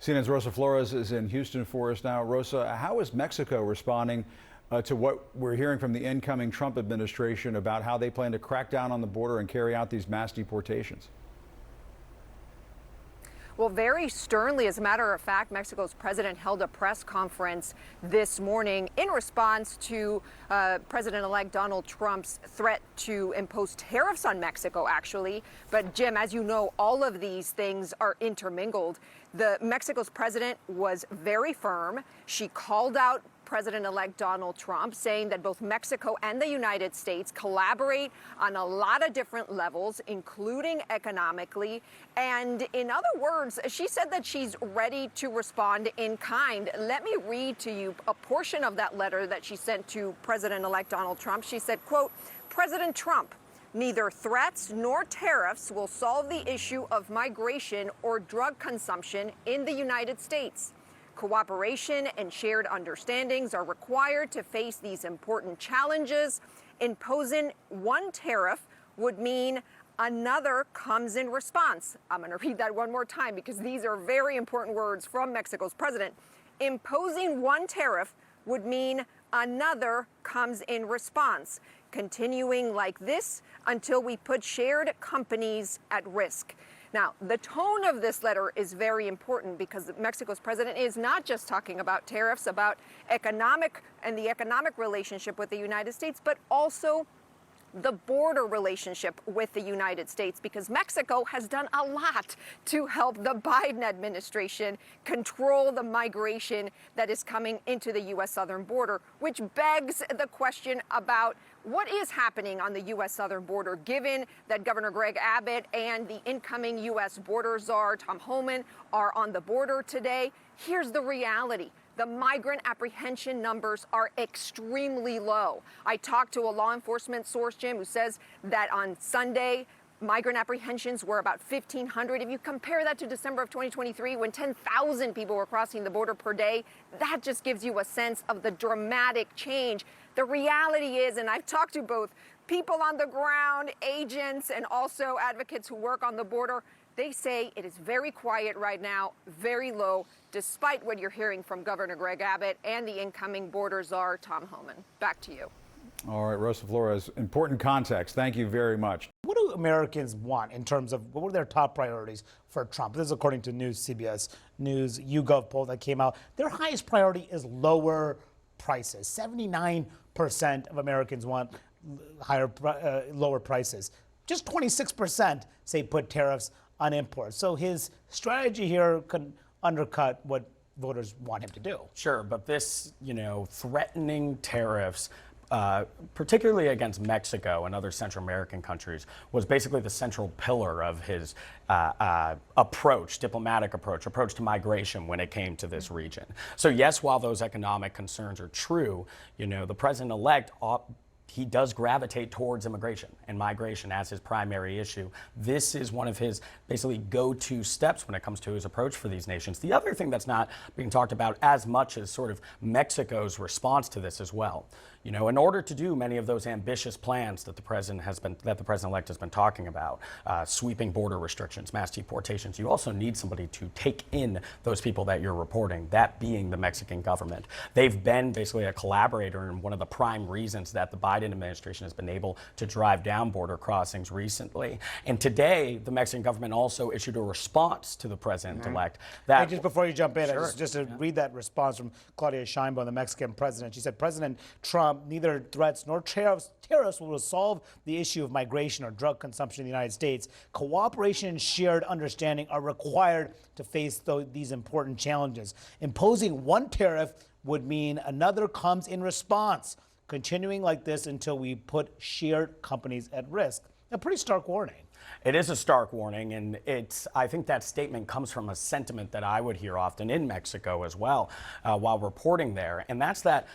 CNN's Rosa Flores is in Houston for us now. Rosa, how is Mexico responding to what we're hearing from the incoming Trump administration about how they plan to crack down on the border and carry out these mass deportations? Well, very sternly. As a matter of fact, Mexico's president held a press conference this morning in response to President-elect Donald Trump's threat to impose tariffs on Mexico, actually. But Jim, as you know, all of these things are intermingled. Mexico's president was very firm. She called out President-elect Donald Trump, saying that both Mexico and the United States collaborate on a lot of different levels, including economically. And in other words, she said that she's ready to respond in kind. Let me read to you a portion of that letter that she sent to President-elect Donald Trump. She said, quote, "President Trump, neither threats nor tariffs will solve the issue of migration or drug consumption in the United States. Cooperation and shared understandings are required to face these important challenges. Imposing one tariff would mean another comes in response." I'm going to read that one more time because these are very important words from Mexico's president. Imposing one tariff would mean another comes in response, continuing like this until we put shared companies at risk. Now, the tone of this letter is very important because Mexico's president is not just talking about tariffs, about economic and the economic relationship with the United States, but also the border relationship with the United States, because Mexico has done a lot to help the Biden administration control the migration that is coming into the U.S. southern border, which begs the question about what is happening on the U.S. southern border, given that Governor Greg Abbott and the incoming U.S. border czar, Tom Homan, are on the border today. Here's the reality. The migrant apprehension numbers are extremely low. I talked to a law enforcement source, Jim, who says that on Sunday, migrant apprehensions were about 1,500. If you compare that to December of 2023, when 10,000 people were crossing the border per day, that just gives you a sense of the dramatic change. The reality is, and I've talked to both people on the ground, agents, and also advocates who work on the border, they say it is very quiet right now, very low, despite what you're hearing from Governor Greg Abbott and the incoming border czar, Tom Homan. Back to you. All right, Rosa Flores, important context. Thank you very much. What do Americans want in terms of what were their top priorities for Trump? This is according to CBS News YouGov poll that came out. Their highest priority is lower prices. 79% of Americans want lower prices. Just 26% say put tariffs on imports. So his strategy here can undercut what voters want him to do. Sure, but this, threatening tariffs, particularly against Mexico and other Central American countries, was basically the central pillar of his diplomatic approach to migration when it came to this region. So yes, while those economic concerns are true, the president-elect he does gravitate towards immigration and migration as his primary issue. This is one of his basically go-to steps when it comes to his approach for these nations. The other thing that's not being talked about as much is sort of Mexico's response to this as well. In order to do many of those ambitious plans that the president-elect has been talking about, sweeping border restrictions, mass deportations, you also need somebody to take in those people that you're reporting, that being the Mexican government. They've been basically a collaborator and one of the prime reasons that the Biden administration has been able to drive down border crossings recently. And today, the Mexican government also issued a response to the president-elect. Hey, just before you jump in, Sure. just to read that response from Claudia Sheinbaum, the Mexican president. She said, President Trump, neither threats nor tariffs will resolve the issue of migration or drug consumption in the United States. Cooperation and shared understanding are required to face these important challenges. Imposing one tariff would mean another comes in response, continuing like this until we put shared companies at risk. A pretty stark warning. It is a stark warning, and I think that statement comes from a sentiment that I would hear often in Mexico as well while reporting there, and that's that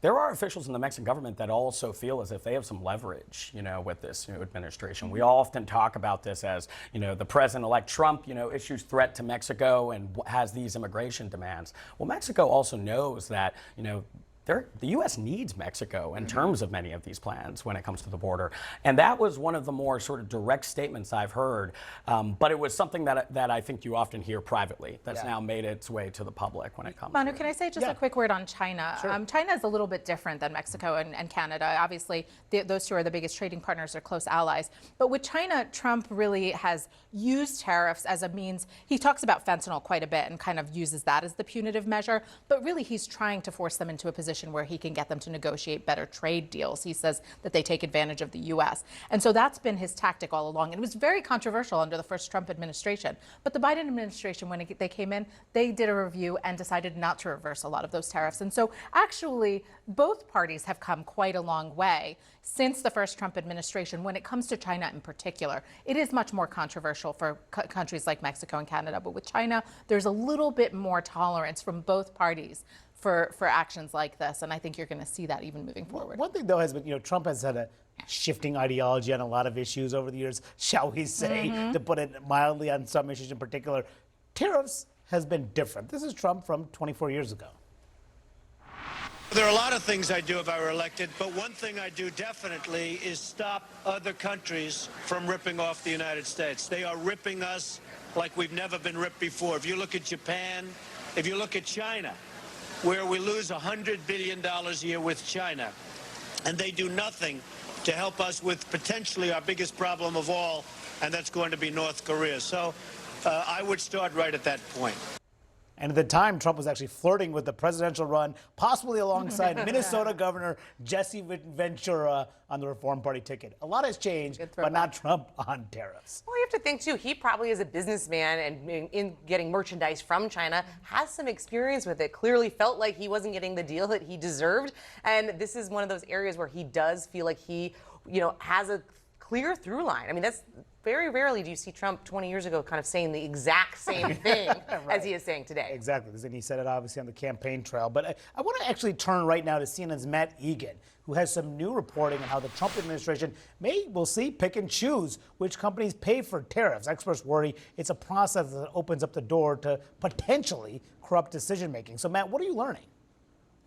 there are officials in the Mexican government that also feel as if they have some leverage, with this administration. We often talk about this as, the president-elect Trump, issues threat to Mexico and has these immigration demands. Well, Mexico also knows that, the U.S. needs Mexico in terms of many of these plans when it comes to the border. And that was one of the more sort of direct statements I've heard. But it was something that I think you often hear privately that's now made its way to the public when it comes Manu, to can I say just a quick word on China? Sure. China is a little bit different than Mexico and Canada. Obviously, those two are the biggest trading partners or close allies. But with China, Trump really has used tariffs as a means. He talks about fentanyl quite a bit and kind of uses that as the punitive measure. But really, he's trying to force them into a position where he can get them to negotiate better trade deals. He says that they take advantage of the U.S. And so that's been his tactic all along. And it was very controversial under the first Trump administration. But the Biden administration, when they came in, they did a review and decided not to reverse a lot of those tariffs. And so actually, both parties have come quite a long way since the first Trump administration when it comes to China in particular. It is much more controversial for countries like Mexico and Canada. But with China, there's a little bit more tolerance from both parties for actions like this, and I think you're going to see that even moving forward. One thing, though, has been, Trump has had a shifting ideology on a lot of issues over the years, shall we say, to put it mildly, on some issues in particular. Tariffs has been different. This is Trump from 24 years ago. There are a lot of things I'd do if I were elected, but one thing I do definitely is stop other countries from ripping off the United States. They are ripping us like we've never been ripped before. If you look at Japan, if you look at China, where we lose $100 billion a year with China, and they do nothing to help us with potentially our biggest problem of all, and that's going to be North Korea. So I would start right at that point. And at the time, Trump was actually flirting with the presidential run, possibly alongside Minnesota Governor Jesse Ventura on the Reform Party ticket. A lot has changed, but not Trump on tariffs. Well, you have to think, too, he probably is a businessman and in getting merchandise from China, has some experience with it, clearly felt like he wasn't getting the deal that he deserved. And this is one of those areas where he does feel like he, has a clear through line. I mean, that's very rarely do you see Trump 20 years ago kind of saying the exact same thing as he is saying today. Exactly. And he said it obviously on the campaign trail. But I want to actually turn right now to CNN's Matt Egan, who has some new reporting on how the Trump administration we'll see, pick and choose which companies pay for tariffs. Experts worry it's a process that opens up the door to potentially corrupt decision making. So, Matt, what are you learning?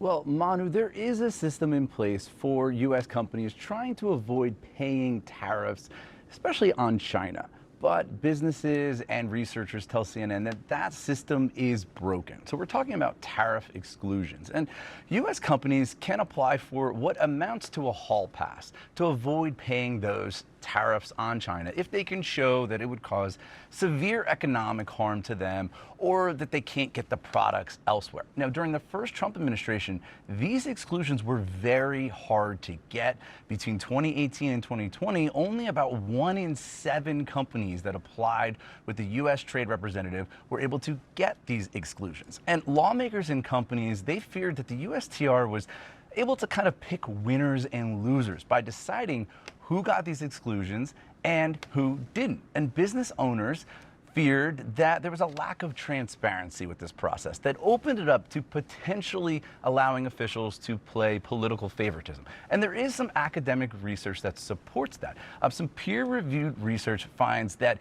Well, Manu, there is a system in place for U.S. companies trying to avoid paying tariffs, especially on China. But businesses and researchers tell CNN that that system is broken. So we're talking about tariff exclusions. And U.S. companies can apply for what amounts to a hall pass to avoid paying those tariffs on China if they can show that it would cause severe economic harm to them or that they can't get the products elsewhere. Now, during the first Trump administration, these exclusions were very hard to get. Between 2018 and 2020, only about 1 in 7 companies that applied with the U.S. Trade Representative were able to get these exclusions. And lawmakers and companies, they feared that the USTR was able to kind of pick winners and losers by deciding who got these exclusions and who didn't. And business owners feared that there was a lack of transparency with this process that opened it up to potentially allowing officials to play political favoritism. And there is some academic research that supports that. Some peer-reviewed research finds that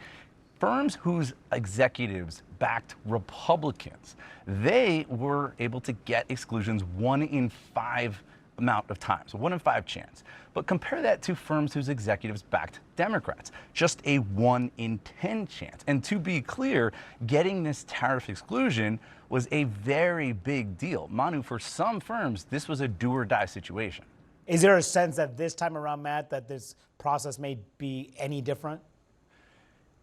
firms whose executives backed Republicans, they were able to get exclusions 1 in 5 amount of times, so 1 in 5 chance. But compare that to firms whose executives backed Democrats, just a 1 in 10 chance. And to be clear, getting this tariff exclusion was a very big deal. Manu, for some firms, this was a do or die situation. Is there a sense that this time around, Matt, that this process may be any different?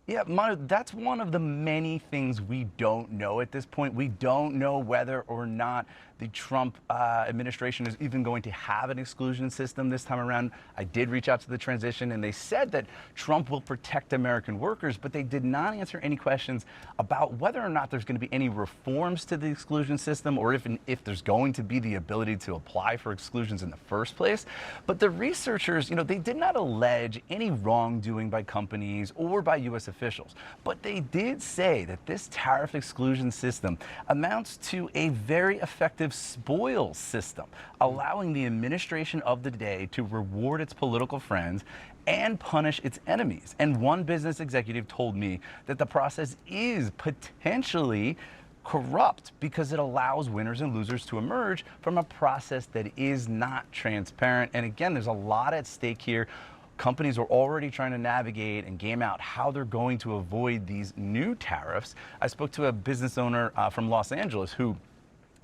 Yeah, Manu, that's one of the many things we don't know at this point. We don't know whether or not the Trump administration is even going to have an exclusion system this time around. I did reach out to the transition, and they said that Trump will protect American workers, but they did not answer any questions about whether or not there's going to be any reforms to the exclusion system or if there's going to be the ability to apply for exclusions in the first place. But the researchers, they did not allege any wrongdoing by companies or by U.S. officials, but they did say that this tariff exclusion system amounts to a very effective spoils system, allowing the administration of the day to reward its political friends and punish its enemies. And one business executive told me that the process is potentially corrupt because it allows winners and losers to emerge from a process that is not transparent. And again, there's a lot at stake here. Companies are already trying to navigate and game out how they're going to avoid these new tariffs. I spoke to a business owner from Los Angeles who,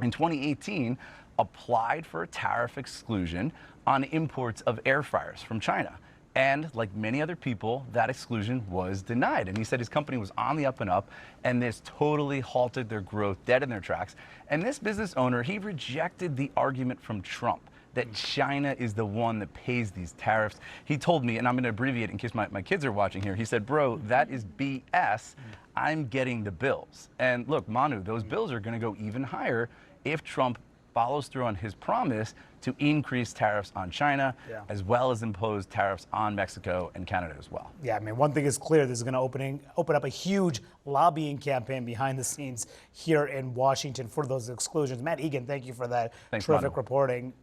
in 2018, applied for a tariff exclusion on imports of air fryers from China. And like many other people, that exclusion was denied. And he said his company was on the up and up, and this totally halted their growth, dead in their tracks. And this business owner, he rejected the argument from Trump that China is the one that pays these tariffs. He told me, and I'm going to abbreviate in case my kids are watching here, he said, bro, that is BS. I'm getting the bills. And look, Manu, those bills are going to go even higher if Trump follows through on his promise to increase tariffs on China, as well as impose tariffs on Mexico and Canada as well. Yeah, I mean, one thing is clear. This is going to open up a huge lobbying campaign behind the scenes here in Washington for those exclusions. Matt Egan, thank you for that terrific reporting.